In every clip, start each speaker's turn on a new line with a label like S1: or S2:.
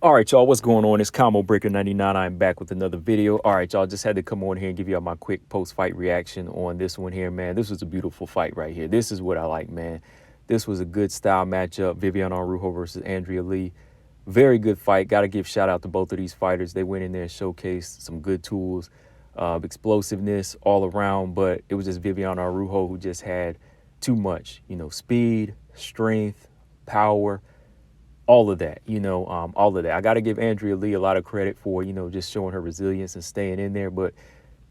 S1: All right, y'all, what's going on? It's Combo Breaker 99. I'm back with another video. All right, y'all, just had to come on here and give y'all my quick post-fight reaction on this one here, man. This was a beautiful fight right here. This is what I like, man. This was a good style matchup. Viviane Araujo versus Andrea Lee. Very good fight. Got to give shout out to both of these fighters. They went in there and showcased some good tools, explosiveness all around, but it was just Viviane Araujo who just had too much, speed, strength, power, all of that, all of that. I got to give Andrea Lee a lot of credit for, just showing her resilience and staying in there. But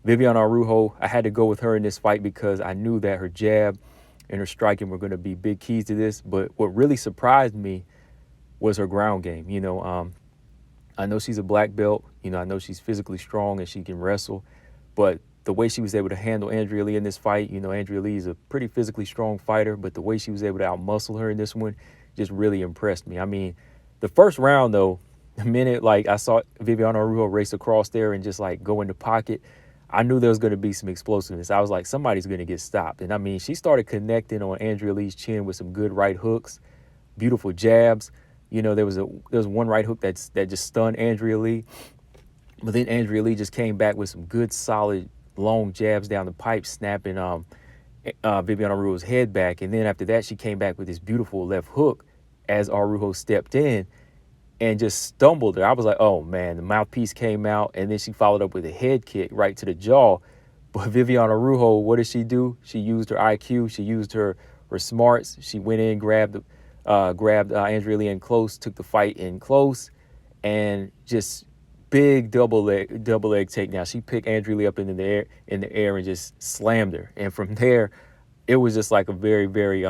S1: Viviane Araujo, I had to go with her in this fight because I knew that her jab and her striking were going to be big keys to this. But what really surprised me was her ground game. I know she's a black belt. I know she's physically strong and she can wrestle. But the way she was able to handle Andrea Lee in this fight, Andrea Lee is a pretty physically strong fighter, but the way she was able to outmuscle her in this one just really impressed me. I mean, the first round, though, the minute I saw Viviane Araujo race across there and just go in the pocket, I knew there was going to be some explosiveness. I was like, somebody's going to get stopped. And I mean, she started connecting on Andrea Lee's chin with some good right hooks, beautiful jabs. There was one right hook that just stunned Andrea Lee. But then Andrea Lee just came back with some good, solid, long jabs down the pipe, snapping Viviane Araujo's head back. And then after that, she came back with this beautiful left hook as Araujo stepped in and just stumbled her. I was like, oh, man, the mouthpiece came out. And then she followed up with a head kick right to the jaw. But Viviane Araujo, what did she do? She used her IQ. She used her smarts. She went in, grabbed Andrea Lee in close, took the fight in close, and just big double leg takedown. She picked Andrea Lee up in the air and just slammed her. And from there, it was just like a very, very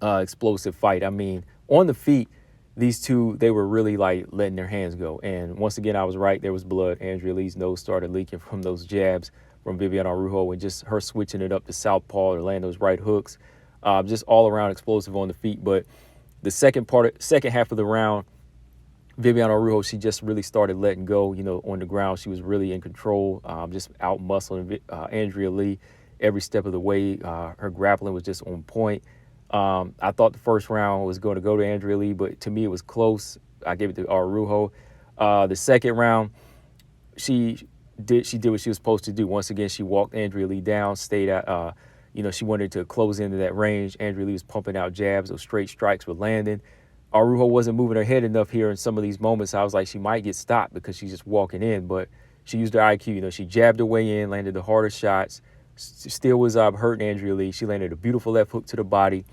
S1: explosive fight. I mean, on the feet, these two, they were really letting their hands go. And once again, I was right. There was blood. Andrea Lee's nose started leaking from those jabs from Viviane Araujo, and just her switching it up to southpaw or land those right hooks. Just all around explosive on the feet. But the second half of the round, Viviane Araujo, she just really started letting go, on the ground. She was really in control, just out-muscling Andrea Lee every step of the way. Her grappling was just on point. I thought the first round was going to go to Andrea Lee, but to me it was close. I gave it to Araujo. The second round, she did what she was supposed to do. Once again, she walked Andrea Lee down, stayed at, she wanted to close into that range. Andrea Lee was pumping out jabs. Those straight strikes were landing. Araujo wasn't moving her head enough here in some of these moments. I was like, she might get stopped because she's just walking in, but she used her IQ. She jabbed her way in, landed the harder shots, still was hurting Andrea Lee. She landed a beautiful left hook to the body,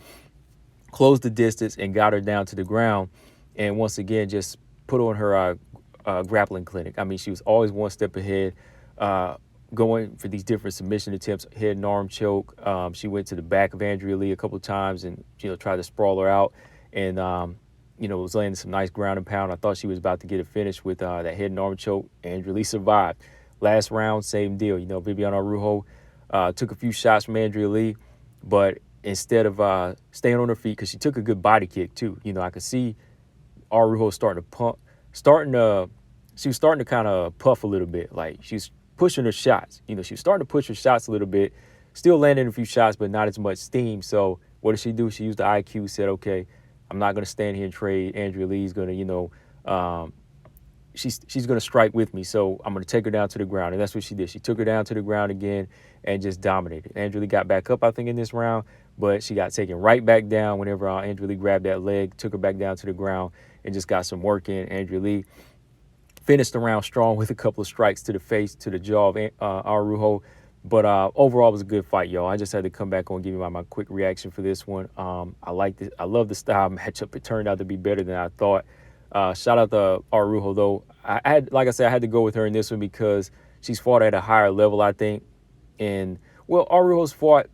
S1: closed the distance, and got her down to the ground. And once again, just put on her grappling clinic. I mean, she was always one step ahead, going for these different submission attempts, head and arm choke. She went to the back of Andrea Lee a couple of times and, tried to sprawl her out. And, was landing some nice ground and pound. I thought she was about to get it finished with that head and arm choke. Andrea Lee survived. Last round, same deal. Viviane Araujo took a few shots from Andrea Lee, but instead of staying on her feet, because she took a good body kick too. I could see Araujo she was starting to kind of puff a little bit. Like she was pushing her shots. She was starting to push her shots a little bit, still landing a few shots, but not as much steam. So what did she do? She used the IQ, said, okay, I'm not going to stand here and trade. Andrea Lee's going to, she's going to strike with me. So I'm going to take her down to the ground. And that's what she did. She took her down to the ground again and just dominated. Andrea Lee got back up, I think, in this round, but she got taken right back down whenever Andrea Lee grabbed that leg, took her back down to the ground, and just got some work in. Andrea Lee finished the round strong with a couple of strikes to the face, to the jaw of Araujo. But overall, it was a good fight, y'all. I just had to come back on and give you my quick reaction for this one. I liked it. I love the style matchup. It turned out to be better than I thought. Shout out to Araujo, though. Like I said, I had to go with her in this one because she's fought at a higher level, I think. And, Araujo's fought,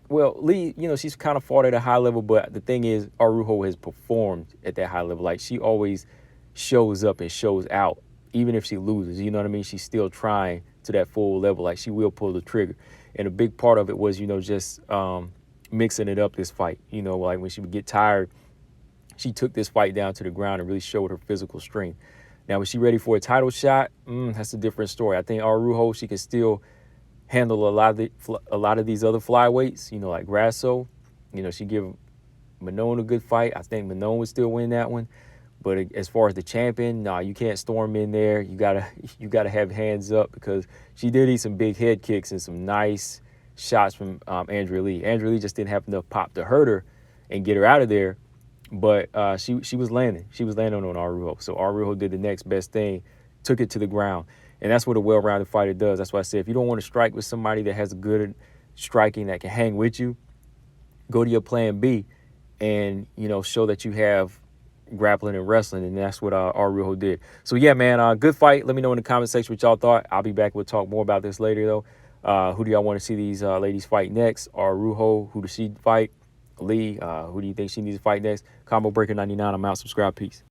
S1: Lee, she's kind of fought at a high level, but the thing is, Araujo has performed at that high level. Like, she always shows up and shows out, even if she loses. You know what I mean? She's still trying to that full level. Like, she will pull the trigger. And a big part of it was, just mixing it up this fight. Like when she would get tired, she took this fight down to the ground and really showed her physical strength. Now, was she ready for a title shot? That's a different story. I think Araujo, she can still handle a lot of these other flyweights, like Grasso. She give Manon a good fight. I think Manon would still win that one. But as far as the champion, nah, you can't storm in there. You gotta have hands up, because she did eat some big head kicks and some nice shots from Andrea Lee. Andrea Lee just didn't have enough pop to hurt her and get her out of there. But she was landing. She was landing on Araujo. So Araujo did the next best thing, took it to the ground. And that's what a well-rounded fighter does. That's why I said, if you don't want to strike with somebody that has a good striking that can hang with you, go to your plan B and, you know, show that you have grappling and wrestling. And that's what Araujo did. So, yeah, man, good fight. Let me know in the comment section what y'all thought. I'll be back. We'll talk more about this later, though. Who do y'all want to see these ladies fight next? Araujo, who does she fight? Lee, who do you think she needs to fight next? Combo Breaker 99. I'm out. Subscribe. Peace.